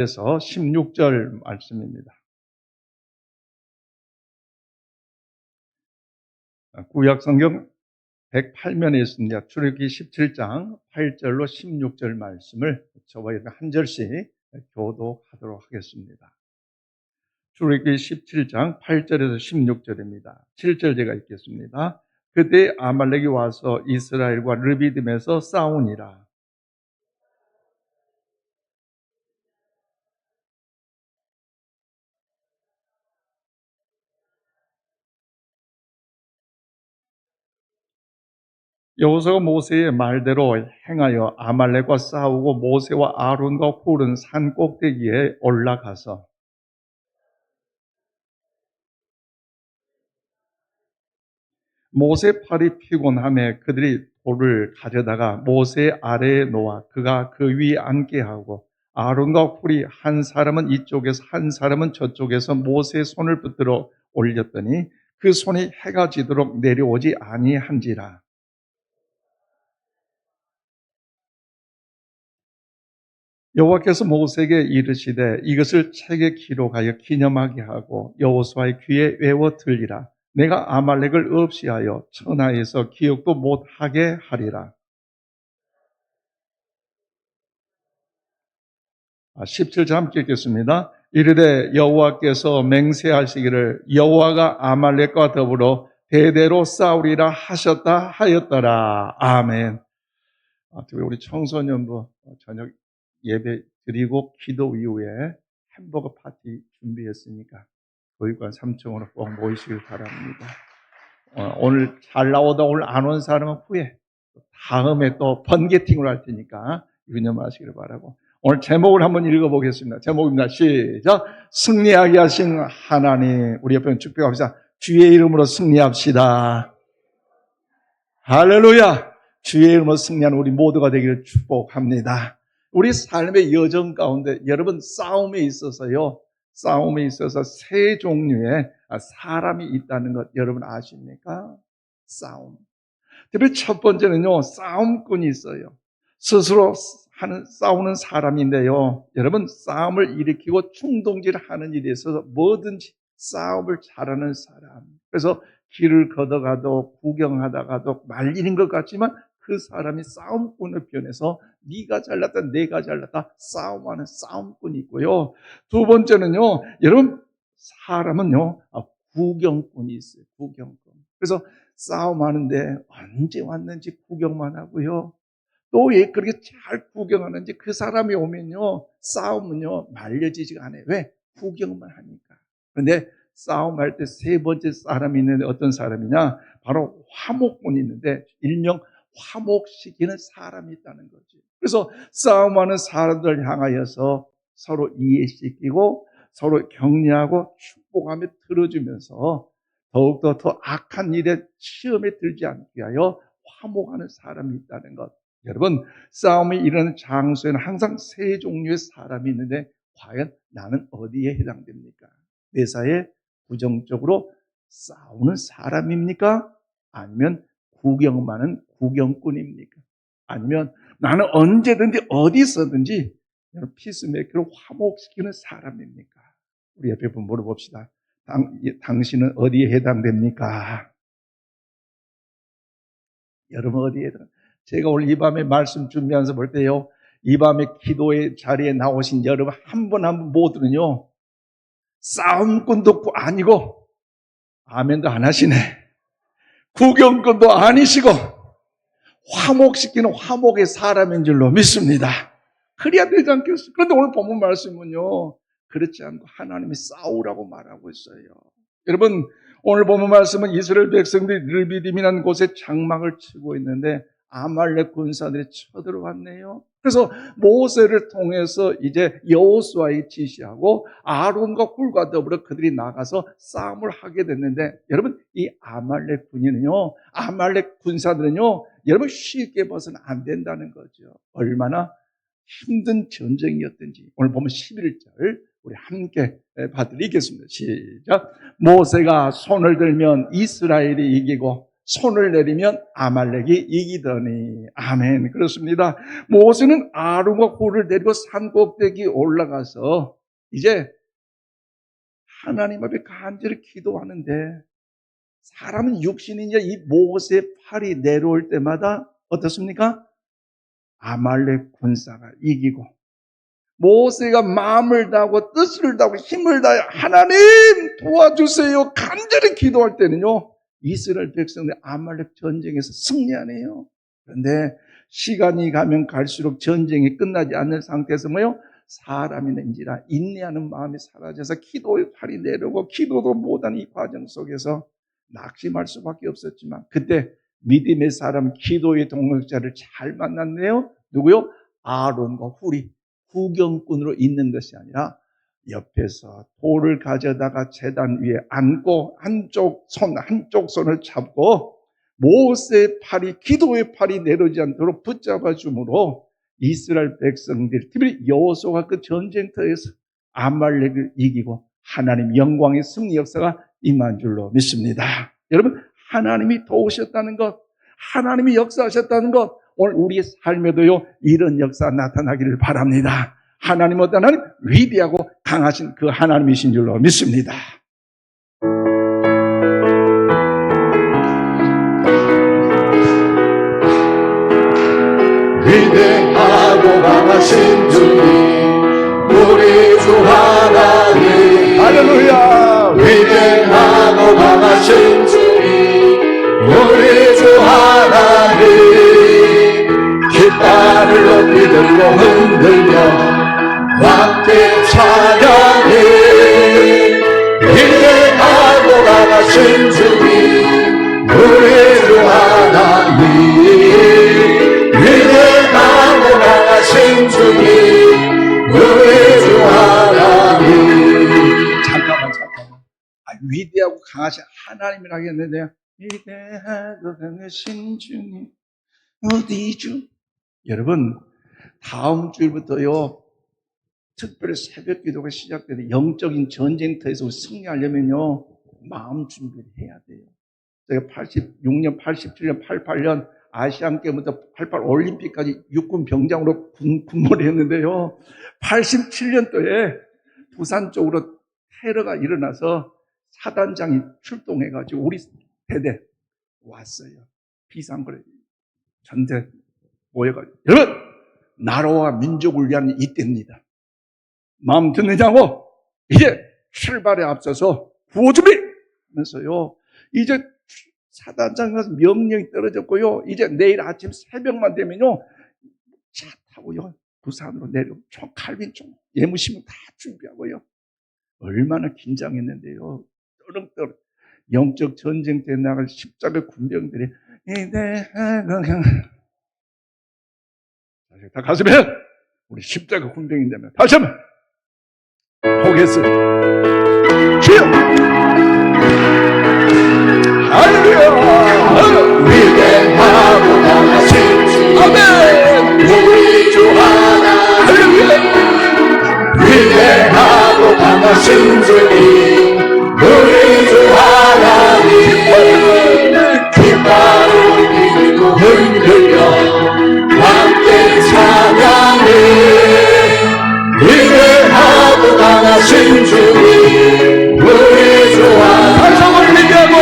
그래서 16절 말씀입니다. 구약 성경 108면에 있습니다. 출애굽기 17장 8절로 16절 말씀을 저와 여러분 한 절씩 교독하도록 하겠습니다. 출애굽기 17장 8절에서 16절입니다. 7절 제가 읽겠습니다. 그때 아말렉이 와서 이스라엘과 르비딤에서 싸우니라. 여호수아가 모세의 말대로 행하여 아말렉과 싸우고 모세와 아론과 홀은 산 꼭대기에 올라가서 모세 팔이 피곤함에 그들이 돌을 가져다가 모세 아래에 놓아 그가 그 위에 앉게 하고 아론과 홀이 한 사람은 이쪽에서 한 사람은 저쪽에서 모세의 손을 붙들어 올렸더니 그 손이 해가 지도록 내려오지 아니한지라. 여호와께서 모세에게 이르시되 이것을 책에 기록하여 기념하게 하고 여호수아의 귀에 외워 들리라. 내가 아말렉을 없이 하여 천하에서 기억도 못하게 하리라. 17절 함께 읽겠습니다. 이르되 여호와께서 맹세하시기를 여호와가 아말렉과 더불어 대대로 싸우리라 하셨다 하였더라. 아멘. 특히 우리 청소년부 저녁 예배 드리고 기도 이후에 햄버거 파티 준비했으니까 교육관 3층으로 꼭 모이시길 바랍니다. 오늘 잘 나오다 오늘 안 온 사람은 후에 다음에 또 번개팅을 할 테니까 유념하시길 바라고. 오늘 제목을 한번 읽어보겠습니다. 제목입니다. 시작. 승리하게 하신 하나님, 우리 옆에 축복합시다. 주의 이름으로 승리합시다. 할렐루야. 주의 이름으로 승리하는 우리 모두가 되기를 축복합니다. 우리 삶의 여정 가운데 여러분 싸움에 있어서 세 종류의 사람이 있다는 것 여러분 아십니까? 싸움. 특히 첫 번째는요, 싸움꾼이 있어요. 스스로 싸우는 사람인데요. 여러분, 싸움을 일으키고 충동질을 하는 일에 있어서 뭐든지 싸움을 잘하는 사람. 그래서 길을 걷어가도 구경하다가도 말리는 것 같지만 그 사람이 싸움꾼을 변해서 네가 잘났다, 내가 잘났다 싸움하는 싸움꾼이 있고요. 두 번째는요, 여러분, 사람은요, 구경꾼이 있어요. 구경꾼. 그래서 싸움하는데 언제 왔는지 구경만 하고요. 또 왜 그렇게 잘 구경하는지 그 사람이 오면요, 싸움은요, 말려지지가 않아요. 왜? 구경만 하니까. 그런데 싸움할 때 세 번째 사람이 있는데 어떤 사람이냐? 바로 화목꾼이 있는데 일명 화목시키는 사람이 있다는 거죠. 그래서 싸움하는 사람들 향하여서 서로 이해시키고 서로 격려하고 축복하며 들어주면서 더욱더 더 악한 일에 시험에 들지 않게 하여 화목하는 사람이 있다는 것. 여러분, 싸움이 일어나는 장소에는 항상 세 종류의 사람이 있는데 과연 나는 어디에 해당됩니까? 매사에 부정적으로 싸우는 사람입니까? 아니면 구경만은 구경꾼입니까? 아니면 나는 언제든지 어디서든지 피스메이커를 화목시키는 사람입니까? 우리 옆에 분 물어봅시다. 당신은 어디에 해당됩니까? 여러분 어디에 해당됩니까? 제가 오늘 이 밤에 말씀 준비하면서 볼 때요, 이 밤에 기도의 자리에 나오신 여러분 한 분 한 분 모두는요, 싸움꾼도 아니고 아멘도 안 하시네. 구경꾼도 아니시고 화목시키는 화목의 사람인 줄로 믿습니다. 그래야 되지 않겠어요? 그런데 오늘 본문 말씀은요, 그렇지 않고 하나님이 싸우라고 말하고 있어요. 여러분, 오늘 본문 말씀은 이스라엘 백성들이 르비딤이라는 곳에 장막을 치고 있는데 아말렉 군사들이 쳐들어왔네요. 그래서 모세를 통해서 이제 여호수아에 지시하고 아론과 훌과 더불어 그들이 나가서 싸움을 하게 됐는데, 여러분, 이 아말렉 군인은요, 아말렉 군사들은요, 여러분 쉽게 봐서는 안 된다는 거죠. 얼마나 힘든 전쟁이었든지. 오늘 보면 11절 우리 함께 봐드리겠습니다. 시작. 모세가 손을 들면 이스라엘이 이기고 손을 내리면 아말렉이 이기더니. 아멘. 그렇습니다. 모세는 아론과 홀을 데리고 산 꼭대기 올라가서 이제 하나님 앞에 간절히 기도하는데, 사람은 육신이냐 이 모세 팔이 내려올 때마다 어떻습니까? 아말렉 군사가 이기고, 모세가 마음을 다하고 뜻을 다하고 힘을 다해 하나님 도와주세요 간절히 기도할 때는요, 이스라엘 백성들 아말렉 전쟁에서 승리하네요. 그런데 시간이 가면 갈수록 전쟁이 끝나지 않는 상태에서 뭐요? 사람이는지라 인내하는 마음이 사라져서 기도의 팔이 내려오고 기도도 못한 이 과정 속에서 낙심할 수밖에 없었지만, 그때 믿음의 사람, 기도의 동역자를 잘 만났네요. 누구요? 아론과 훌이 구경꾼으로 있는 것이 아니라 옆에서 돌을 가져다가 제단 위에 앉고 한쪽 손을 잡고 모세의 팔이, 기도의 팔이 내려오지 않도록 붙잡아 주므로 이스라엘 백성들, 특별히 여호수아가 그 전쟁터에서 아말렉을 이기고 하나님 영광의 승리 역사가 임한 줄로 믿습니다. 여러분, 하나님이 도우셨다는 것, 하나님이 역사하셨다는 것, 오늘 우리의 삶에도요 이런 역사 나타나기를 바랍니다. 하나님 어떤 하나님? 위대하고 강하신 그 하나님이신 줄로 믿습니다. 위대하고 강하신 주님, 우리 주 하나님. 할렐루야. 위대하고 강하신 주님, 우리 주 하나님. 깃발을 높이 들고 흔들며 함께 찬양해. 위대하고 강하신 주님, 우리 주 하나님. 위대하고 강하신 주님, 우리 주 하나님. 잠깐만. 위대하고 강하신 하나님이라 하겠는데요. 위대하고 강하신 주님, 어디 주? 여러분, 다음 주일부터요 특별히 새벽 기도가 시작되는 영적인 전쟁터에서 승리하려면요 마음 준비를 해야 돼요. 제가 86년, 87년, 88년 아시안 게임부터 88 올림픽까지 육군 병장으로 군무를 했는데요. 87년도에 부산 쪽으로 테러가 일어나서 사단장이 출동해가지고 우리 대대 왔어요. 비상거래 전대 모여가지고, 여러분, 나라와 민족을 위한 이때입니다. 마음 듣느냐고? 이제 출발에 앞서서 구호 준비! 하면서요, 이제 사단장에 가서 명령이 떨어졌고요, 이제 내일 아침 새벽만 되면요, 차 타고요, 부산으로 내려오고, 칼빈 총, 예무심은 다 준비하고요. 얼마나 긴장했는데요. 떠렁떠렁. 영적 전쟁터에 나갈 십자가 군병들이, 다 가슴에 우리 십자가 군병인다면 다시 한번 포기했어요. 주여! 할렐루야! 위대하고 강하신 주님, 아멘! 우리 주 하나님. 할렐루야! 위대하고 강하신 주님, 우리 주 하나님. 깃발을 들고 흔들며 함께 찬양해. 위대하고 강하신 주님, 우리 주 하나님. 한성을 위대하고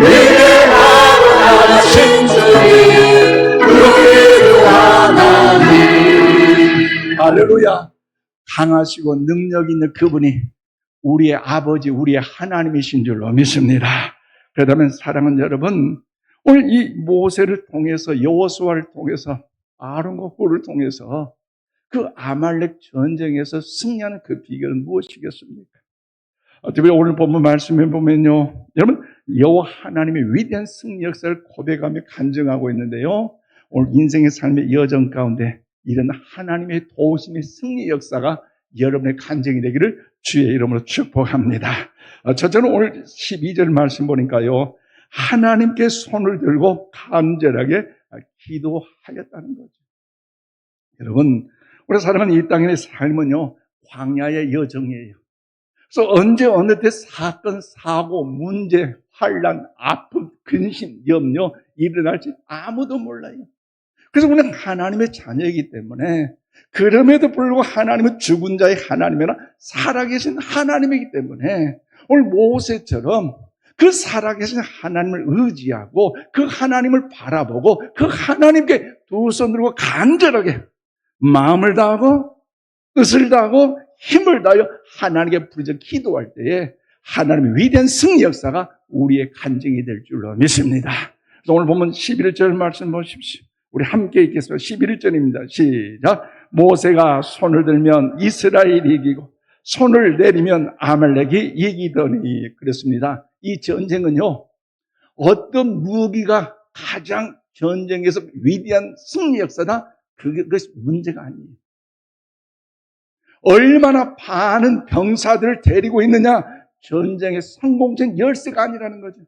위대하고 강하신 주님, 우리 주 하나님. 할렐루야! 강하시고 능력 있는 그분이 우리의 아버지, 우리의 하나님이신 줄로 믿습니다. 그렇다면 사랑하는 여러분, 오늘 이 모세를 통해서, 여호수아를 통해서, 아론과 홀을 통해서 그 아말렉 전쟁에서 승리하는 그 비결은 무엇이겠습니까? 특별히 오늘 본문 말씀에 보면요, 여러분, 여호와 하나님의 위대한 승리 역사를 고백하며 간증하고 있는데요, 오늘 인생의 삶의 여정 가운데 이런 하나님의 도우심의 승리 역사가 여러분의 간증이 되기를 주의 이름으로 축복합니다. 첫째는 오늘 12절 말씀 보니까요, 하나님께 손을 들고 간절하게 기도하였다는 거죠. 여러분, 우리 사람은 이 땅의 삶은요, 광야의 여정이에요. 그래서 언제 어느 때 사건, 사고, 문제, 환난, 아픔, 근심, 염려 일어날지 아무도 몰라요. 그래서 우리는 하나님의 자녀이기 때문에, 그럼에도 불구하고 하나님은 죽은 자의 하나님이나 살아계신 하나님이기 때문에 오늘 모세처럼 그 살아계신 하나님을 의지하고 그 하나님을 바라보고 그 하나님께 두 손 들고 간절하게 마음을 다하고 뜻을 다하고 힘을 다하여 하나님께 부르짖어 기도할 때에 하나님의 위대한 승리 역사가 우리의 간증이 될 줄로 믿습니다. 그래서 오늘 보면 11절 말씀 보십시오. 우리 함께 읽겠습니다. 11절입니다. 시작. 모세가 손을 들면 이스라엘이 이기고 손을 내리면 아말렉이 이기더니. 그렇습니다. 이 전쟁은요, 어떤 무기가 가장 전쟁에서 위대한 승리 역사다? 그것이 문제가 아니에요. 얼마나 많은 병사들을 데리고 있느냐, 전쟁의 성공적 열쇠가 아니라는 거죠.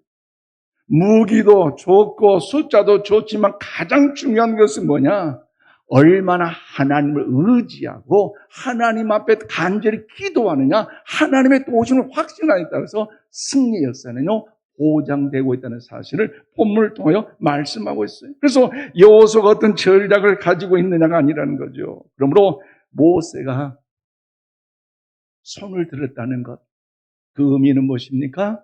무기도 좋고 숫자도 좋지만 가장 중요한 것은 뭐냐? 얼마나 하나님을 의지하고 하나님 앞에 간절히 기도하느냐, 하나님의 도우심을 확신하느냐에 따라서 승리 역사는요 보장되고 있다는 사실을 본문을 통하여 말씀하고 있어요. 그래서 여호수아가 어떤 전략을 가지고 있느냐가 아니라는 거죠. 그러므로 모세가 손을 들었다는 것, 그 의미는 무엇입니까?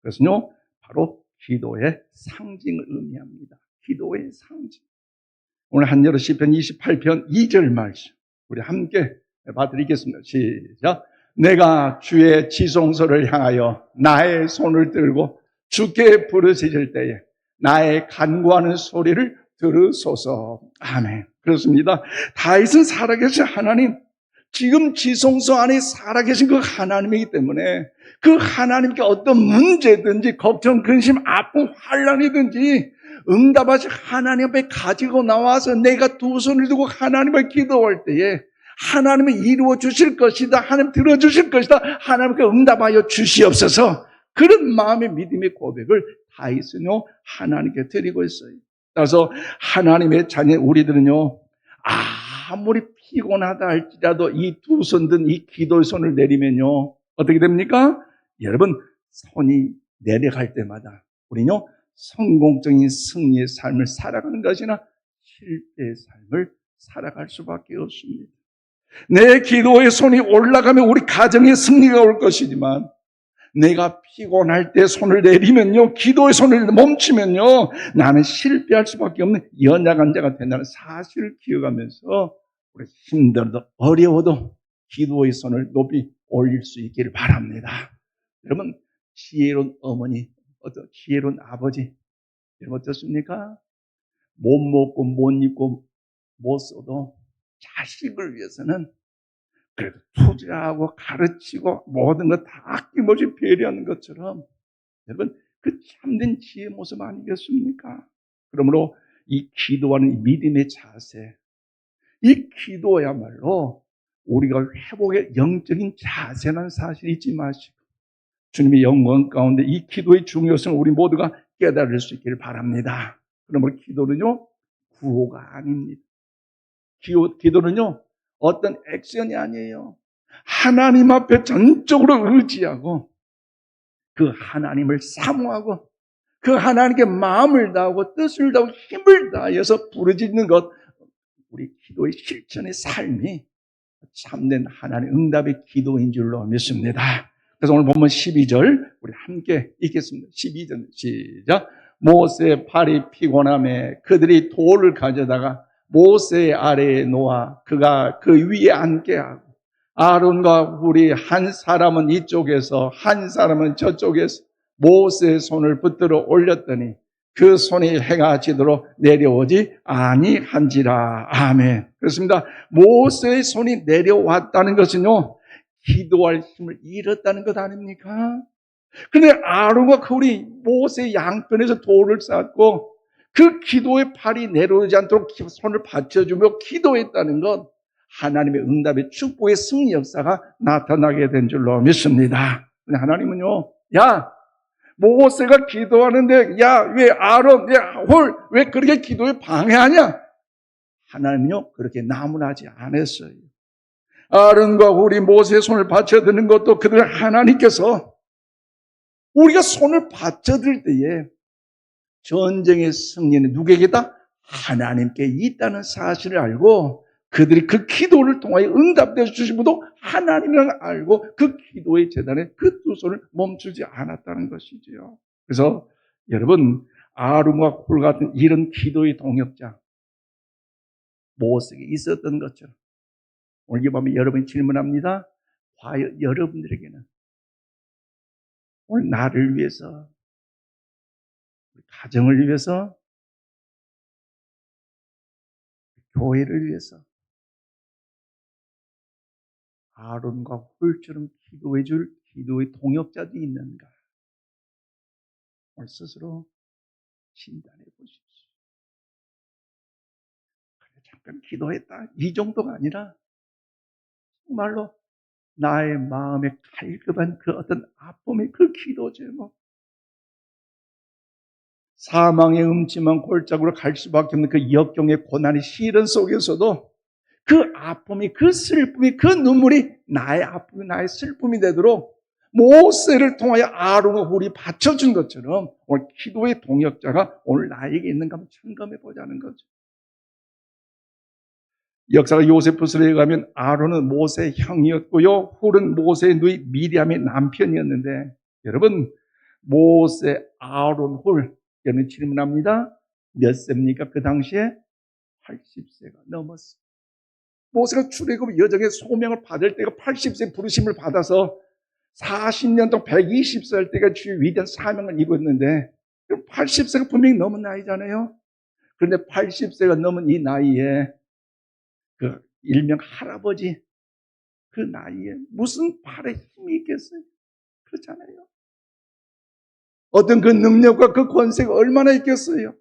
그것은요 바로 기도의 상징을 의미합니다. 기도의 상징. 오늘 한여름 시편 28편 2절 말씀 우리 함께 봐드리겠습니다. 시작. 내가 주의 지성소를 향하여 나의 손을 들고 주께 부르짖을 때에 나의 간구하는 소리를 들으소서. 아멘. 그렇습니다. 다윗은 살아계신 하나님, 지금 지성소 안에 살아계신 그 하나님이기 때문에 그 하나님께 어떤 문제든지 걱정, 근심, 아픔, 환난이든지 응답하실 하나님 앞에 가지고 나와서 내가 두 손을 두고 하나님을 기도할 때에 하나님이 이루어 주실 것이다, 하나님 들어주실 것이다, 하나님께 응답하여 주시옵소서. 그런 마음의 믿음의 고백을 다윗은요 하나님께 드리고 있어요. 따라서 하나님의 자녀 우리들은요 아무리 피곤하다 할지라도 이 두 손 든 이 기도의 손을 내리면요 어떻게 됩니까? 여러분, 손이 내려갈 때마다 우리는요 성공적인 승리의 삶을 살아가는 것이나 실패의 삶을 살아갈 수밖에 없습니다. 내 기도의 손이 올라가면 우리 가정의 승리가 올 것이지만, 내가 피곤할 때 손을 내리면요, 기도의 손을 멈추면요, 나는 실패할 수밖에 없는 연약한 자가 된다는 사실을 기억하면서 우리 힘들어도 어려워도 기도의 손을 높이 올릴 수 있기를 바랍니다. 여러분, 지혜로운 어머니, 지혜로운 아버지, 여러분 어떻습니까? 못 먹고 못 입고 못 써도 자식을 위해서는 그래도 투자하고 가르치고 모든 것 다 아낌없이 배려하는 것처럼 여러분 그 참된 지혜의 모습 아니겠습니까? 그러므로 이 기도하는 이 믿음의 자세, 이 기도야말로 우리가 회복의 영적인 자세라는 사실을 잊지 마시고 주님의 영광 가운데 이 기도의 중요성을 우리 모두가 깨달을 수 있기를 바랍니다. 그러므로 기도는요 구호가 아닙니다. 기도는요 어떤 액션이 아니에요. 하나님 앞에 전적으로 의지하고 그 하나님을 사모하고 그 하나님께 마음을 다하고 뜻을 다하고 힘을 다해서 부르짖는 것, 우리 기도의 실천의 삶이 참된 하나님의 응답의 기도인 줄로 믿습니다. 그래서 오늘 본문 12절 우리 함께 읽겠습니다. 12절 시작. 모세 팔이 피곤함에 그들이 돌을 가져다가 모세 아래에 놓아 그가 그 위에 앉게 하고 아론과 훌이 한 사람은 이쪽에서 한 사람은 저쪽에서 모세의 손을 붙들어 올렸더니 그 손이 해가 지도록 내려오지 아니한지라. 아멘. 그렇습니다. 모세의 손이 내려왔다는 것은요 기도할 힘을 잃었다는 것 아닙니까? 그런데 아론과 훌이 모세의 양편에서 돌을 쌓고 그 기도의 팔이 내려오지 않도록 손을 받쳐주며 기도했다는 것, 하나님의 응답의 축복의 승리 역사가 나타나게 된 줄로 믿습니다. 근데 하나님은요, 야, 모세가 기도하는데, 야, 왜 아론, 왜 그렇게 기도에 방해하냐? 하나님은요, 그렇게 나무라지 않았어요. 아론과 훌이 모세의 손을 받쳐드는 것도 그들 하나님께서 우리가 손을 받쳐들 때에 전쟁의 승리는 누구에게다? 하나님께 있다는 사실을 알고 그들이 그 기도를 통하여 응답되어 주신 분도 하나님이라는 알고 그 기도의 재단에 그 두 손을 멈추지 않았다는 것이지요. 그래서 여러분, 아론과 홀 같은 이런 기도의 동역자 모세에게 있었던 것처럼 오늘 이 밤에 여러분이 질문합니다. 과연 여러분들에게는 오늘 나를 위해서, 가정을 위해서, 교회를 위해서 아론과 홀처럼 기도해 줄 기도의 동역자도 있는가? 오늘 스스로 진단해 보십시오. 그래, 잠깐 기도했다. 이 정도가 아니라 정말로 나의 마음에 갈급한 그 어떤 아픔의 그 기도 제목, 사망의 음침한 골짜기로 갈 수밖에 없는 그 역경의 고난의 시련 속에서도 그 아픔이, 그 슬픔이, 그 눈물이 나의 아픔이, 나의 슬픔이 되도록 모세를 통하여 아론과 홀이 받쳐준 것처럼 오늘 기도의 동역자가 오늘 나에게 있는가 한번 점검해 보자는 거죠. 역사가 요세푸스로 가면 아론은 모세의 형이었고요, 홀은 모세의 누이 미리암의 남편이었는데, 여러분, 모세, 아론, 홀, 여러분 질문합니다. 몇 세입니까? 그 당시에 80세가 넘었어요. 모세가 출애굽 여정의 소명을 받을 때가 80세 부르심을 받아서 40년 동안 120살 때가 주의 위대한 사명을 이루었는데 80세가 분명히 넘은 나이잖아요. 그런데 80세가 넘은 이 나이에 그 일명 할아버지 그 나이에 무슨 팔에 힘이 있겠어요? 그렇잖아요. 어떤 그 능력과 그 권세가 얼마나 있겠어요?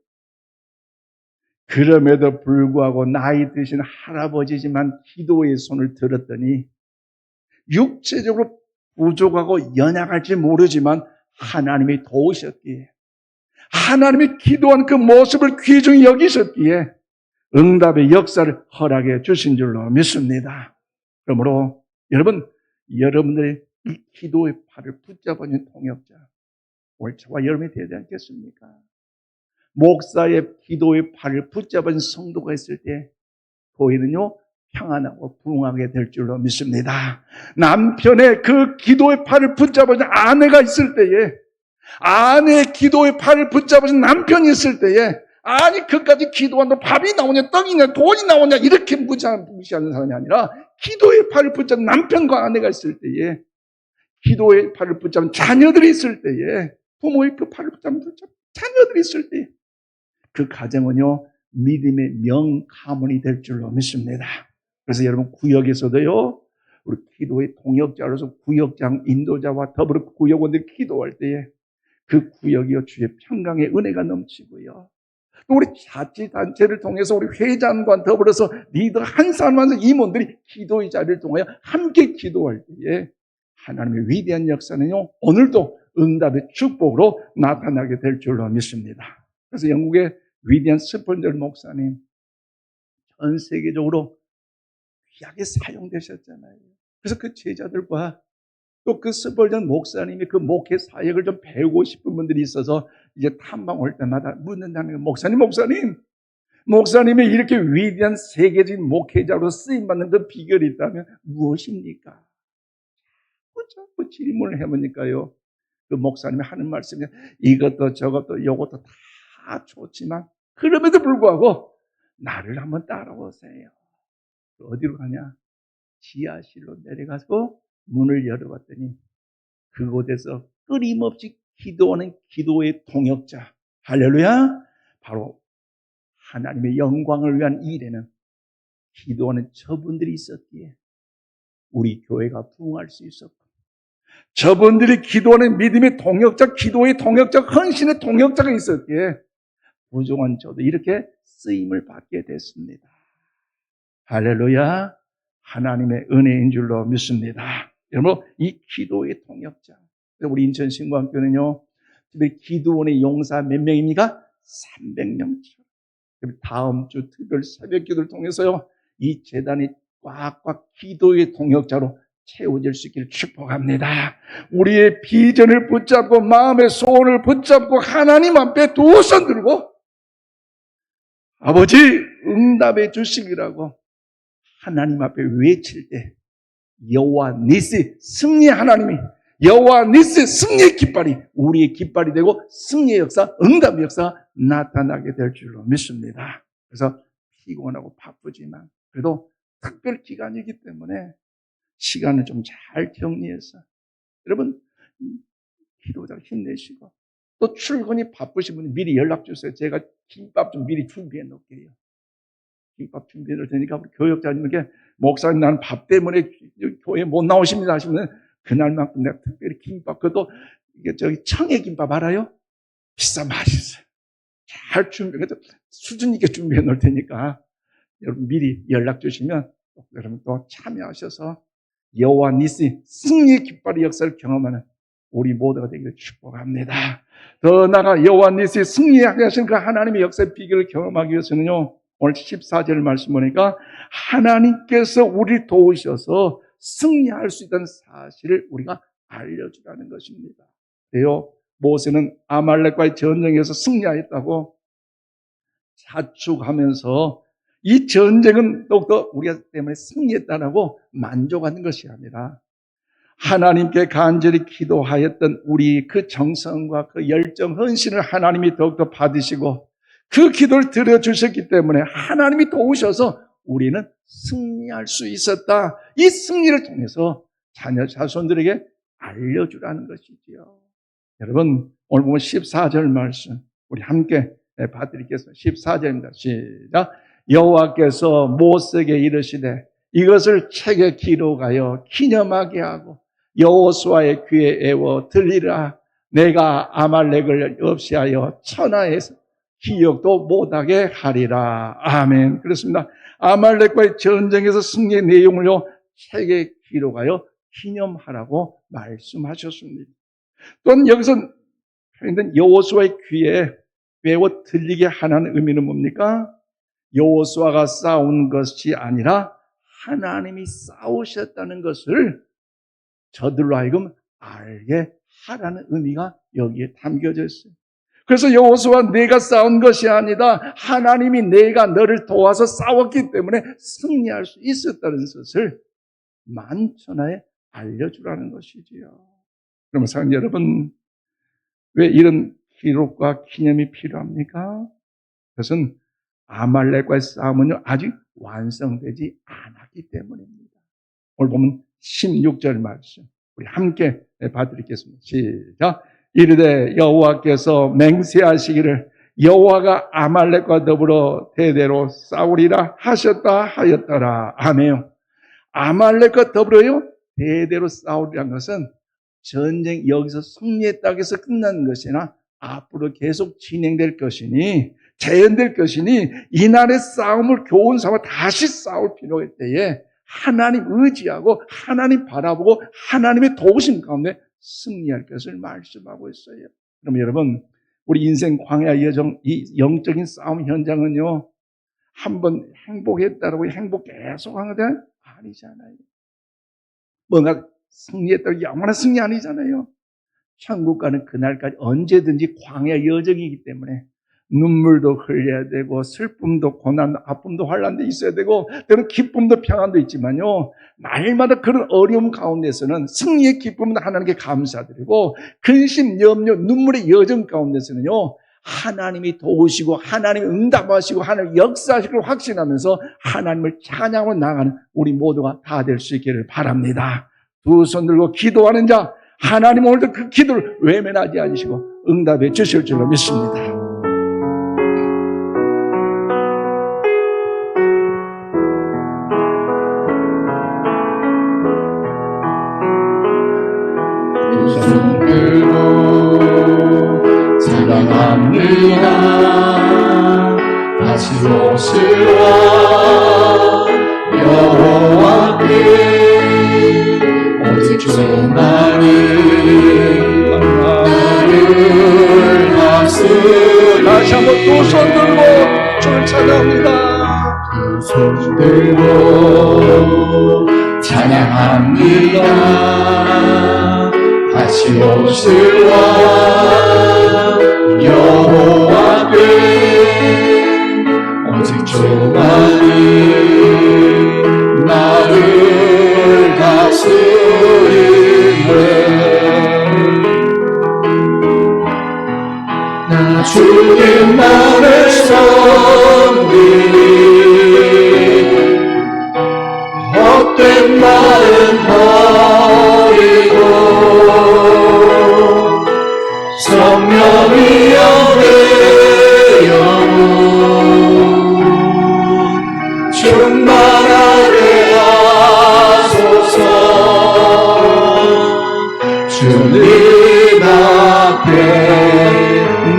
그럼에도 불구하고 나이 드신 할아버지지만 기도의 손을 들었더니 육체적으로 부족하고 연약할지 모르지만 하나님이 도우셨기에, 하나님이 기도한 그 모습을 귀중히 여기셨기에 응답의 역사를 허락해 주신 줄로 믿습니다. 그러므로 여러분, 여러분들의 이 기도의 팔을 붙잡아준 동역자 오늘 저와 여러분이 되지 않겠습니까? 목사의 기도의 팔을 붙잡은 성도가 있을 때 교회는요 평안하고 부흥하게 될 줄로 믿습니다. 남편의 그 기도의 팔을 붙잡은 아내가 있을 때에, 아내의 기도의 팔을 붙잡은 남편이 있을 때에, 아니 그까지 기도한다 밥이 나오냐 떡이냐 돈이 나오냐 이렇게 무시하는 사람이 아니라 기도의 팔을 붙잡은 남편과 아내가 있을 때에, 기도의 팔을 붙잡은 자녀들이 있을 때에, 부모의 그 팔을 붙잡은 자녀들이 있을 때에 그 가정은요 믿음의 명가문이 될 줄로 믿습니다. 그래서 여러분 구역에서도요 우리 기도의 동역자로서 구역장 인도자와 더불어 구역원들이 기도할 때에 그 구역이요 주의 평강의 은혜가 넘치고요, 또 우리 자치단체를 통해서 우리 회장과 더불어서 리더 한 사람 한 사람 임원들이 기도의 자리를 통하여 함께 기도할 때에 하나님의 위대한 역사는요 오늘도 응답의 축복으로 나타나게 될 줄로 믿습니다. 그래서 영국의 위대한 스펄전 목사님 전 세계적으로 귀하게 사용되셨잖아요. 그래서 그 제자들과 또 그 스펄전 목사님이 그 목회 사역을 좀 배우고 싶은 분들이 있어서 이제 탐방 올 때마다 묻는다는 거예요. 목사님이 이렇게 위대한 세계적인 목회자로 쓰임받는 그 비결이 있다면 무엇입니까? 자꾸 질문을 해보니까요 그 목사님이 하는 말씀이 이것도 저것도 이것도 다 좋지만 그럼에도 불구하고 나를 한번 따라오세요. 어디로 가냐? 지하실로 내려가서 문을 열어봤더니 그곳에서 끊임없이 기도하는 기도의 동역자, 할렐루야, 바로 하나님의 영광을 위한 일에는 기도하는 저분들이 있었기에 우리 교회가 부흥할 수 있었고, 저분들이 기도하는 믿음의 동역자, 기도의 동역자, 헌신의 동역자가 있었기에 부족한 저도 이렇게 쓰임을 받게 됐습니다. 할렐루야, 하나님의 은혜인 줄로 믿습니다. 여러분, 이 기도의 동역자, 우리 인천 신구학교는요 기도원의 용사 몇 명입니까? 300명이죠. 다음 주 특별 새벽 기도를 통해서요 이 재단이 꽉꽉 기도의 동역자로 채워질 수 있기를 축복합니다. 우리의 비전을 붙잡고 마음의 소원을 붙잡고 하나님 앞에 두 손 들고 아버지 응답해 주시기라고 하나님 앞에 외칠 때 여호와 니시 승리 하나님이 여호와 니시 승리의 깃발이 우리의 깃발이 되고 승리의 역사, 응답의 역사가 나타나게 될 줄로 믿습니다. 그래서 피곤하고 바쁘지만 그래도 특별 기간이기 때문에 시간을 좀 잘 정리해서 여러분 기도자 힘내시고 또 출근이 바쁘신 분이 미리 연락 주세요. 제가 김밥 좀 미리 준비해 놓을게요. 김밥 준비해 놓을 테니까 우리 교역자님에게 목사님 나는 밥 때문에 교회 못 나오십니다 하시면 그날만큼 내가 특별히 김밥 그것도 이게 저기 청해 김밥 알아요? 비싸 맛있어요. 잘 준비해서 수준 있게 준비해 놓을 테니까 여러분 미리 연락 주시면 여러분 또 참여하셔서 여호와 니시 승리의 깃발의 역사를 경험하는 우리 모두가 되기를 축복합니다. 더 나아가 여호와 니시 승리하게 하신 그 하나님의 역사의 비결을 경험하기 위해서는요. 오늘 14절 말씀 보니까 하나님께서 우리를 도우셔서 승리할 수 있다는 사실을 우리가 알려주라는 것입니다. 그래요. 모세는 아말렉과의 전쟁에서 승리하였다고 자축하면서 이 전쟁은 더욱더 우리가 때문에 승리했다라고 만족하는 것이 아니라 하나님께 간절히 기도하였던 우리 그 정성과 그 열정, 헌신을 하나님이 더욱더 받으시고 그 기도를 들어주셨기 때문에 하나님이 도우셔서 우리는 승리할 수 있었다. 이 승리를 통해서 자녀 자손들에게 알려주라는 것이지요. 여러분 오늘 보면 14절 말씀 우리 함께 봐드리겠습니다. 14절입니다. 시작. 여호와께서 모세에게 이르시되 이것을 책에 기록하여 기념하게 하고 여호수아의 귀에 애워 들리라. 내가 아말렉을 없이하여 천하에서 기억도 못하게 하리라. 아멘. 그렇습니다. 아말렉과의 전쟁에서 승리의 내용을요 책에 기록하여 기념하라고 말씀하셨습니다. 또는 여기서 표현된 여호수아의 귀에 외워 들리게 하는 의미는 뭡니까? 여호수아가 싸운 것이 아니라 하나님이 싸우셨다는 것을 저들로 하여금 알게 하라는 의미가 여기에 담겨져 있어요. 그래서 여호수아 내가 싸운 것이 아니다. 하나님이 내가 너를 도와서 싸웠기 때문에 승리할 수 있었다는 것을 만천하에 알려주라는 것이지요. 그러면 사랑하는 여러분, 왜 이런 기록과 기념이 필요합니까? 그것은 아말렉과의 싸움은요 아직 완성되지 않았기 때문입니다. 오늘 보면 16절 말씀 우리 함께 봐드리겠습니다. 시작. 이르되 여호와께서 맹세하시기를 여호와가 아말렉과 더불어 대대로 싸우리라 하셨다 하였더라. 아멘. 아말렉과 더불어요 대대로 싸우리라는 것은 전쟁 여기서 승리했다고 해서 끝나는 것이나 앞으로 계속 진행될 것이니 재현될 것이니 이날의 싸움을 교훈 삼아 다시 싸울 필요가 있을 때에 하나님 의지하고 하나님 바라보고 하나님의 도우심 가운데 승리할 것을 말씀하고 있어요. 그럼 여러분 우리 인생 광야 여정 이 영적인 싸움 현장은요 한번 행복했다라고 행복 계속하는 게 아니잖아요. 뭔가 승리했다고 영원한 승리 아니잖아요. 천국 가는 그날까지 언제든지 광야 여정이기 때문에 눈물도 흘려야 되고 슬픔도 고난, 아픔도 환난도 있어야 되고 때로는 기쁨도 평안도 있지만요. 날마다 그런 어려움 가운데서는 승리의 기쁨은 하나님께 감사드리고 근심, 염려, 눈물의 여정 가운데서는요. 하나님이 도우시고 하나님이 응답하시고 하나님 역사하시고 확신하면서 하나님을 찬양하고 나가는 우리 모두가 다 될 수 있기를 바랍니다. 두 손 들고 기도하는 자 하나님 오늘도 그 기도를 외면하지 않으시고 응답해 주실 줄로 믿습니다. 사랑합니다. 다시 오시라 여호와께 오직 주만이 나를 다스리 다시 한번 두 손 들고 주를 찬양합니다. 두 손 들고 찬양합니다. 다시 오실 왕 여호와께 오직 주만이 나를 다스리네. 나 주님만을 섬기니 헛된 마음 버리고 성령이여 내 영혼 충만하게 하소서. 주님 앞에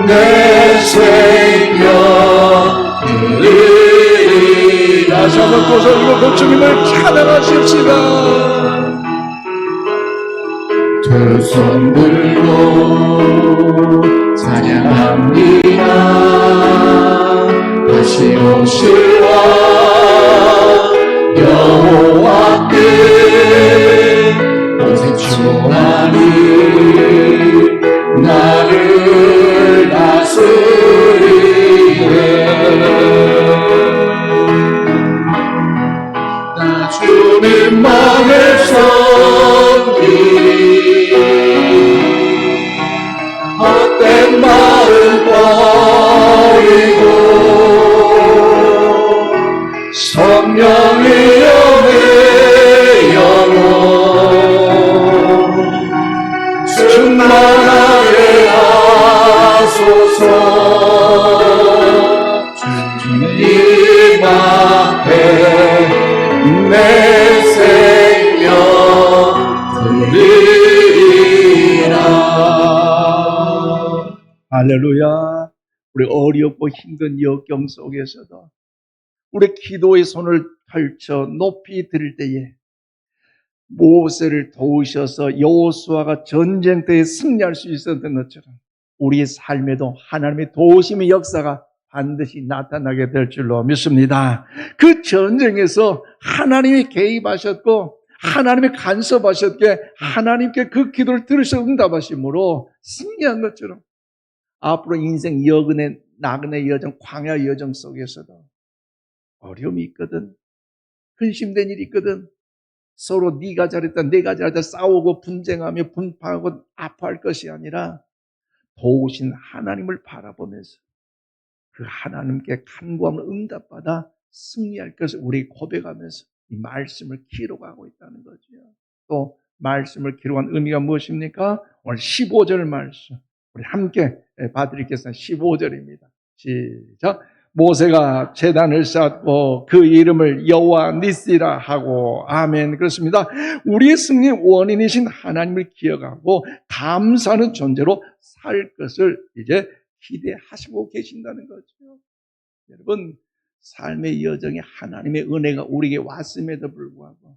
내 생명 드리리라. 다시 한번 고소리고 그 주님을 찬양하십시다. 두 손 들고 찬양합니다. 다시 오실 왕 여호와께 오직 주만이 나를 다스리네. 나 주님만을 섬기니 헛된 마음 버리고 성령이여 내 영혼 충만하게 하소서. 주님 앞에 내 생명 드리리라. 할렐루야. 우리 어렵고 힘든 역경 속에서도 우리 기도의 손을 펼쳐 높이 들 때에 모세를 도우셔서 여호수아가 전쟁터에 승리할 수 있었던 것처럼 우리의 삶에도 하나님의 도우심의 역사가 반드시 나타나게 될 줄로 믿습니다. 그 전쟁에서 하나님이 개입하셨고 하나님이 간섭하셨기에 하나님께 그 기도를 들으셔 응답하심으로 승리한 것처럼 앞으로 인생 여근의 나그네 여정, 광야 여정 속에서도 어려움이 있거든, 근심된 일이 있거든, 서로 네가 잘했다 내가 잘했다 싸우고 분쟁하며 분파하고 아파할 것이 아니라 도우신 하나님을 바라보면서 그 하나님께 간구하면 응답받아 승리할 것을 우리 고백하면서 이 말씀을 기록하고 있다는 거죠. 또 말씀을 기록한 의미가 무엇입니까? 오늘 15절 말씀 우리 함께 봐드리겠습니다. 15절입니다. 시작. 모세가 제단을 쌓고 그 이름을 여호와 니시라 하고 아멘. 그렇습니다. 우리의 승리 원인이신 하나님을 기억하고 감사하는 존재로 살 것을 이제 기대하시고 계신다는 거죠. 여러분, 삶의 여정에 하나님의 은혜가 우리에게 왔음에도 불구하고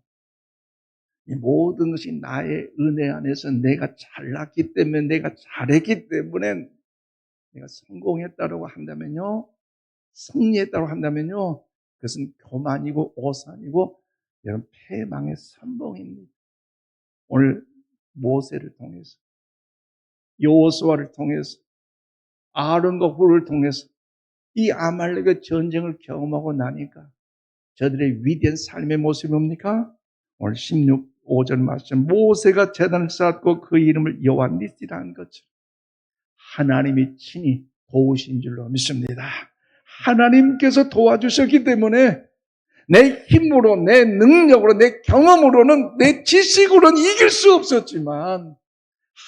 이 모든 것이 나의 은혜 안에서 내가 잘났기 때문에 내가 잘했기 때문에 내가 성공했다고 한다면요, 승리했다고 한다면요, 그것은 교만이고 오산이고 여러분 패망의 선봉입니다. 오늘 모세를 통해서 여호수아를 통해서 아론과 훌을 통해서 이 아말렉의 전쟁을 경험하고 나니까 저들의 위대한 삶의 모습이 뭡니까? 오늘 5절 말씀 모세가 제단을 쌓고 그 이름을 여호와 니시라 한 것처럼 하나님이 친히 도우신 줄로 믿습니다. 하나님께서 도와주셨기 때문에 내 힘으로, 내 능력으로, 내 경험으로는, 내 지식으로는 이길 수 없었지만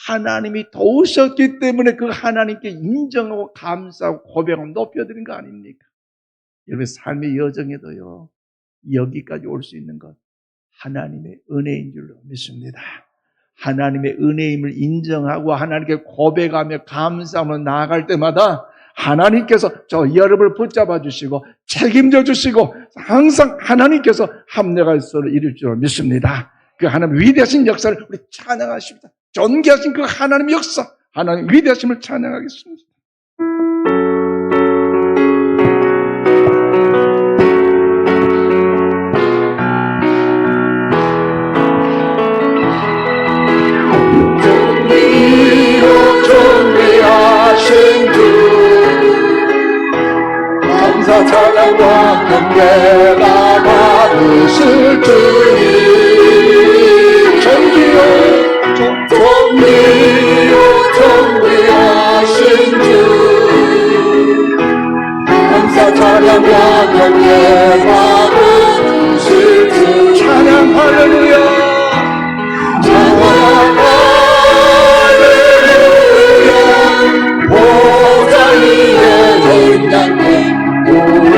하나님이 도우셨기 때문에 그 하나님께 인정하고 감사하고 고백하고 높여드린 거 아닙니까? 여러분 삶의 여정에도요, 여기까지 올 수 있는 것 하나님의 은혜인 줄로 믿습니다. 하나님의 은혜임을 인정하고 하나님께 고백하며 감사하며 나아갈 때마다 하나님께서 저 여러분을 붙잡아 주시고 책임져 주시고 항상 하나님께서 합력할 수 이룰 줄 믿습니다. 그 하나님 위대하신 역사를 우리 찬양하십니다. 존귀하신 그 하나님의 역사, 하나님 위대하심을 찬양하겠습니다. 경배가 받으실 주님 존귀요 존귀하신 주 감사 찬양과 경배 받으실 주 찬양 할렐루야. 찬양 할렐루야 보좌 위에 올렸네 우리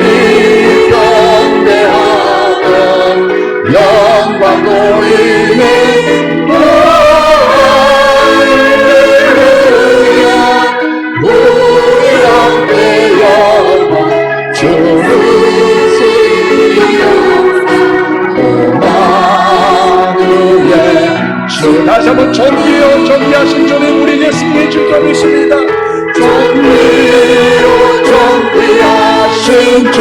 경배하며 영광 돌리네 할렐루야 우리 앞에 영광 주는 다시 한번 존귀요 존귀하신 주님 우리에게 승리해 줄 줄 믿습니다. 존귀요 존귀하신 주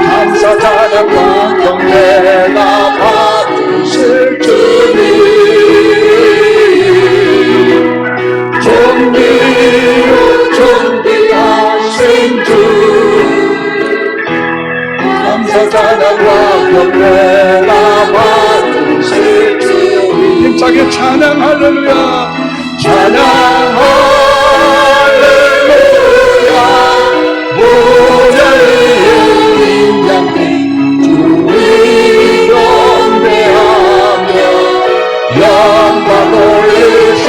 감사 찬양과 경배가 받으실 주님 존귀요 존귀하신 주 감사 찬양과 경배가 받으실 주 힘차게 찬양 할렐루야. 찬양 할렐루야 보좌 위에 인장대 주의 경배하며 영광 돌리세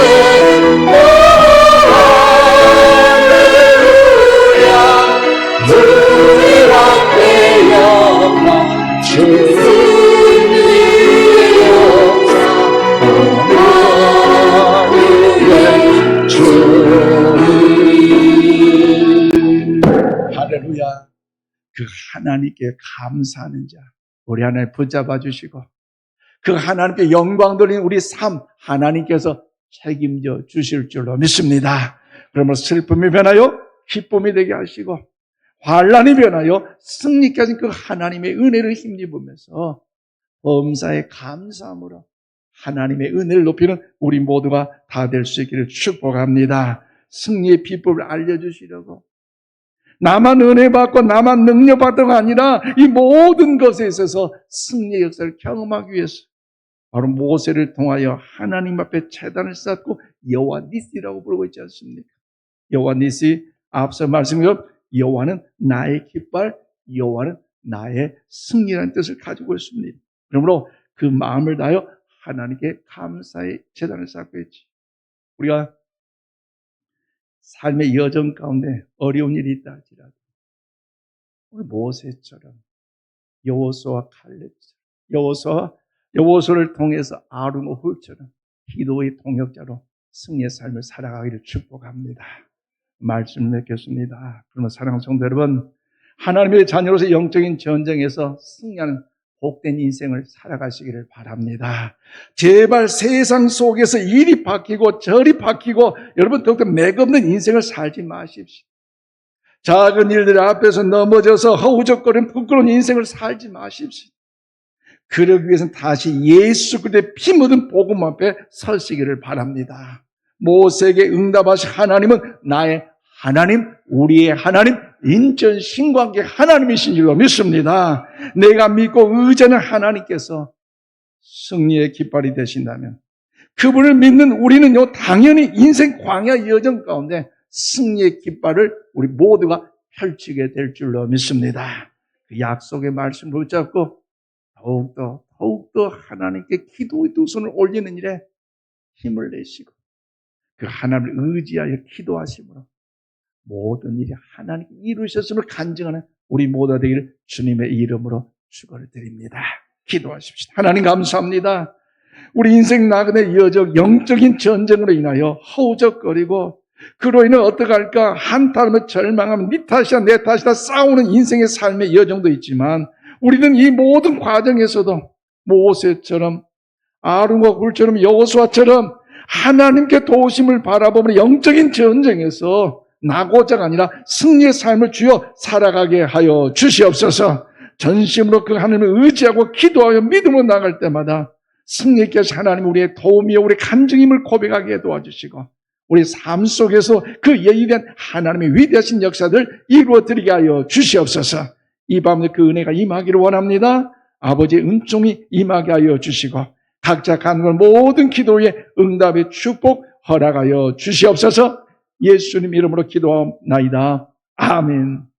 할렐루야 주의 앞에 영광 주님의 영광 할렐루야. 그 하나님께 감사하는 자 우리 하나님 붙잡아 주시고 그 하나님께 영광 돌린 우리 삶 하나님께서 책임져 주실 줄로 믿습니다. 그러므로 슬픔이 변하여 기쁨이 되게 하시고 환난이 변하여 승리까지 그 하나님의 은혜를 힘입으면서 범사에 감사함으로 하나님의 은혜를 높이는 우리 모두가 다 될 수 있기를 축복합니다. 승리의 비법을 알려주시려고 나만 은혜 받고 나만 능력 받고가 아니라 이 모든 것에 있어서 승리의 역사를 경험하기 위해서 바로 모세를 통하여 하나님 앞에 제단을 쌓고 여호와 니시라고 부르고 있지 않습니까? 여호와 니시 앞서 말씀드린 여호와는 나의 깃발, 여호와는 나의 승리라는 뜻을 가지고 있습니다. 그러므로 그 마음을 다하여 하나님께 감사의 제단을 쌓고 있지. 우리가 삶의 여정 가운데 어려운 일이 있다 할지라도 우리 모세처럼 여호수아와 칼렙처럼 여호수아를 통해서 아론과 훌처럼 기도의 동역자로 승리의 삶을 살아가기를 축복합니다. 말씀 맺겠습니다. 그러면 사랑하는 성도 여러분, 하나님의 자녀로서 영적인 전쟁에서 승리하는 복된 인생을 살아가시기를 바랍니다. 제발 세상 속에서 이리 바뀌고 저리 바뀌고 여러분 더욱더 맥없는 인생을 살지 마십시오. 작은 일들 앞에서 넘어져서 허우적거리는 부끄러운 인생을 살지 마십시오. 그러기 위해서는 다시 예수 그리스도의 피 묻은 복음 앞에 서시기를 바랍니다. 모세에게 응답하신 하나님은 나의 하나님, 우리의 하나님, 인전 신관계 하나님이신 줄로 믿습니다. 내가 믿고 의지하는 하나님께서 승리의 깃발이 되신다면 그분을 믿는 우리는요 당연히 인생 광야 여정 가운데 승리의 깃발을 우리 모두가 펼치게 될 줄로 믿습니다. 그 약속의 말씀을 붙잡고 더욱더 하나님께 기도의 두 손을 올리는 일에 힘을 내시고 그 하나님을 의지하여 기도하심으로 모든 일이 하나님께 이루셨음을 간증하는 우리 모두가 되기를 주님의 이름으로 축원을 드립니다. 기도하십시오. 하나님 감사합니다. 우리 인생 나그네 여정 영적인 전쟁으로 인하여 허우적거리고 그로 인해 어떡할까 한탄하며 절망하면 네 탓이야 내 탓이다 싸우는 인생의 삶의 여정도 있지만 우리는 이 모든 과정에서도 모세처럼 아론과 훌처럼 여호수아처럼 하나님께 도우심을 바라보며 영적인 전쟁에서 나고자가 아니라 승리의 삶을 주여 살아가게 하여 주시옵소서. 전심으로 그 하나님을 의지하고 기도하여 믿음으로 나갈 때마다 승리께서 하나님 우리의 도움이여 우리 간증임을 고백하게 도와주시고 우리 삶 속에서 그 예의된 하나님의 위대하신 역사들 이루어드리게 하여 주시옵소서. 이 밤에 그 은혜가 임하기를 원합니다. 아버지의 은총이 임하게 하여 주시고 각자 가는 모든 기도에 응답의 축복 허락하여 주시옵소서. 예수님 이름으로 기도하옵나이다. 아멘.